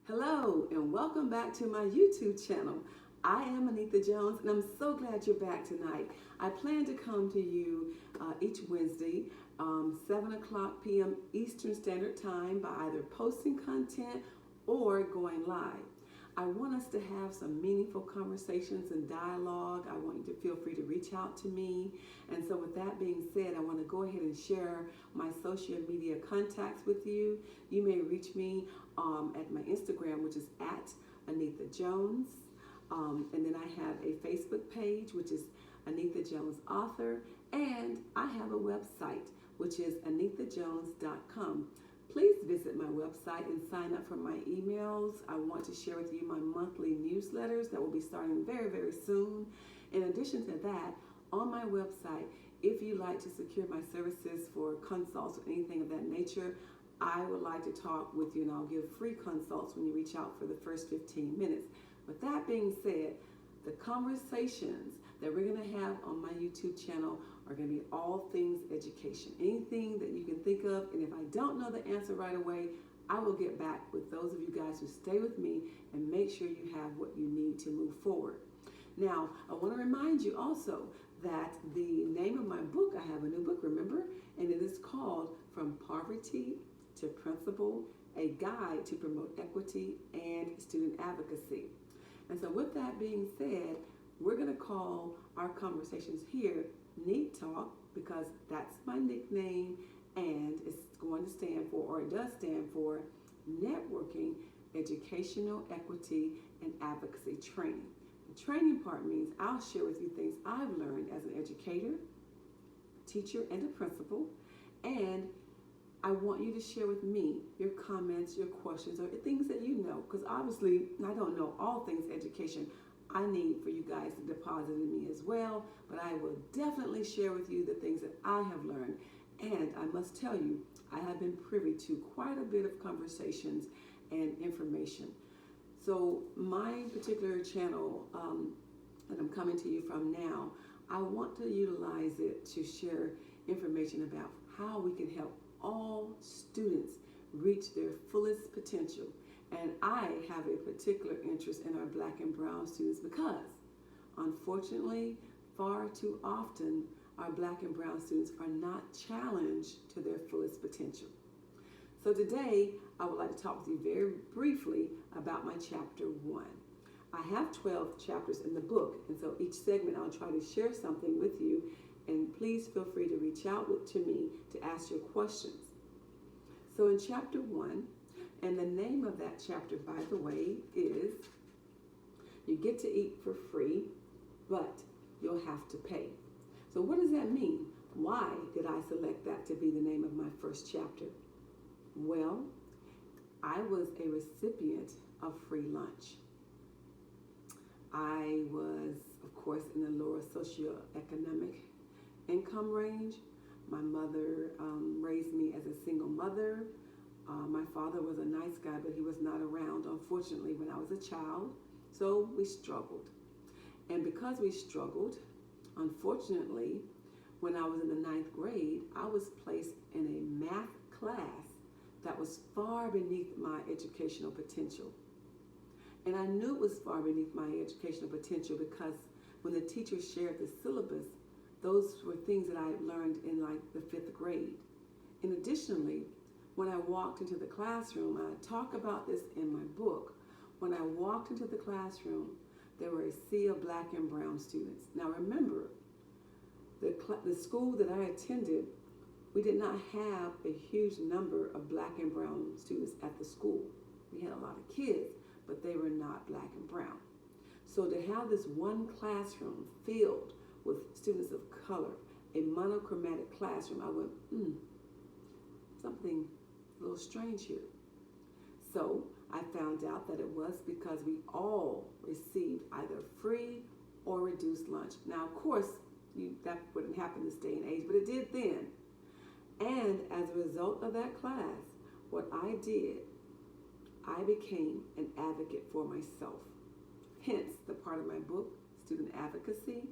Hello and welcome back to my YouTube channel. I am Anitha Jones and I'm so glad you're back tonight. I plan to come to you each Wednesday, 7 o'clock p.m. Eastern Standard Time by either posting content or going live. I want us to have some meaningful conversations and dialogue. I want you to feel free to reach out to me. And so with that being said, I want to go ahead and share my social media contacts with you. You may reach me at my Instagram, which is at Anitha Jones. And then I have a Facebook page, which is Anitha Jones Author. And I have a website, which is anithajones.com. Please visit my website and sign up for my emails. I want to share with you my monthly newsletters that will be starting very, very soon. In addition to that, on my website, if you like to secure my services for consults or anything of that nature, I would like to talk with you and I'll give free consults when you reach out for the first 15 minutes. With that being said, the conversations that we're going to have on my YouTube channel are going to be all things education. Anything that you can think of, and if I don't know the answer right away, I will get back with those of you guys who stay with me and make sure you have what you need to move forward. Now, I want to remind you also that the name of my book, I have a new book, remember? And it is called From Poverty to Principle, a guide to promote equity and student advocacy. And so with that being said, we're going to call our conversations here Neat Talk because that's my nickname and it's going to stand for, or it does stand for, Networking, Educational Equity, and Advocacy Training. The training part means I'll share with you things I've learned as an educator, teacher, and a principal, and I want you to share with me your comments, your questions, or things that you know, because obviously I don't know all things education. I need for you guys to deposit in me as well, but I will definitely share with you the things that I have learned. And I must tell you, I have been privy to quite a bit of conversations and information. So my particular channel that I'm coming to you from now, I want to utilize it to share information about how we can help all students reach their fullest potential. And I have a particular interest in our Black and brown students because, unfortunately, far too often, our Black and brown students are not challenged to their fullest potential. So today, I would like to talk with you very briefly about my chapter 1. I have 12 chapters in the book, and so each segment I'll try to share something with you, and please feel free to reach out to me to ask your questions. So in chapter 1, and the name of that chapter, by the way, is You Get to Eat for Free, but You'll Have to Pay. So what does that mean? Why did I select that to be the name of my first chapter? Well, I was a recipient of free lunch. I was, of course, in the lower socioeconomic income range. My mother raised me as a single mother. My father was a nice guy, but he was not around, unfortunately, when I was a child. So we struggled. And because we struggled, unfortunately, when I was in the 9th grade, I was placed in a math class that was far beneath my educational potential. And I knew it was far beneath my educational potential because when the teacher shared the syllabus, those were things that I had learned in like the 5th grade. And additionally, when I walked into the classroom, I talk about this in my book, when I walked into the classroom, there were a sea of Black and brown students. Now remember, the school that I attended, we did not have a huge number of Black and brown students at the school. We had a lot of kids, but they were not Black and brown. So to have this one classroom filled with students of color, a monochromatic classroom, I went, something a little strange here. So I found out that it was because we all received either free or reduced lunch. Now, of course, that wouldn't happen this day and age, but it did then. And as a result of that class, what I did, I became an advocate for myself. Hence the part of my book, Student Advocacy.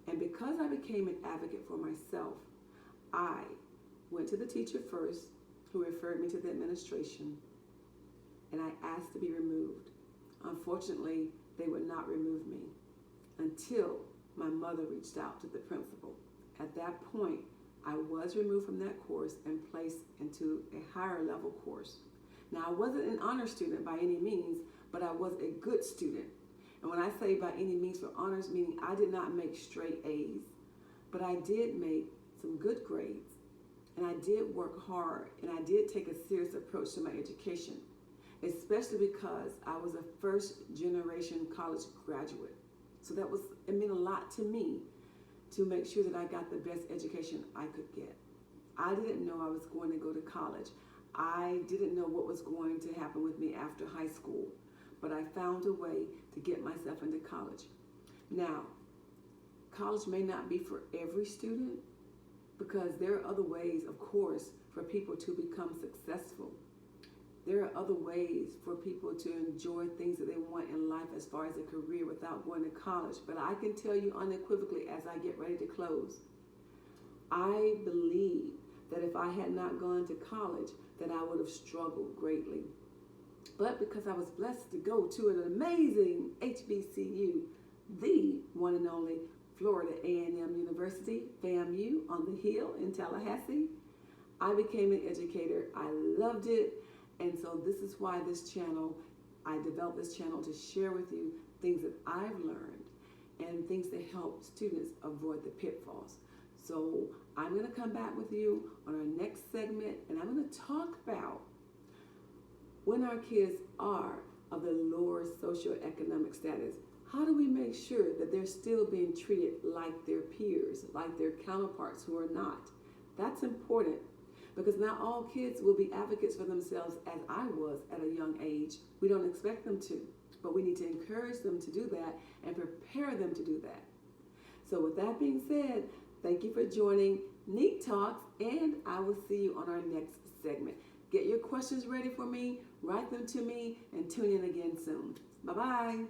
And because I became an advocate for myself, I went to the teacher first, who referred me to the administration. and I asked to be removed. Unfortunately, they would not remove me until my mother reached out to the principal. At that point, I was removed from that course and placed into a higher level course. Now, I wasn't an honor student by any means, but I was a good student. And when I say by any means for honors, meaning I did not make straight A's, but I did make some good grades, and I did work hard, and I did take a serious approach to my education, especially because I was a first generation college graduate. So it meant a lot to me to make sure that I got the best education I could get. I didn't know I was going to go to college. I didn't know what was going to happen with me after high school, but I found a way to get myself into college. Now, college may not be for every student because there are other ways, of course, for people to become successful. There are other ways for people to enjoy things that they want in life as far as a career without going to college. But I can tell you unequivocally as I get ready to close, I believe that if I had not gone to college, that I would have struggled greatly. But because I was blessed to go to an amazing HBCU, the one and only Florida A&M University, FAMU, on the Hill in Tallahassee, I became an educator. I loved it. And so this is why I developed this channel to share with you things that I've learned and things that help students avoid the pitfalls. So I'm going to come back with you on our next segment, and I'm going to talk about when our kids are of the lower socioeconomic status, how do we make sure that they're still being treated like their peers, like their counterparts who are not? That's important. Because not all kids will be advocates for themselves as I was at a young age. We don't expect them to, but we need to encourage them to do that and prepare them to do that. So with that being said, thank you for joining Neat Talks, and I will see you on our next segment. Get your questions ready for me, write them to me, and tune in again soon. Bye-bye.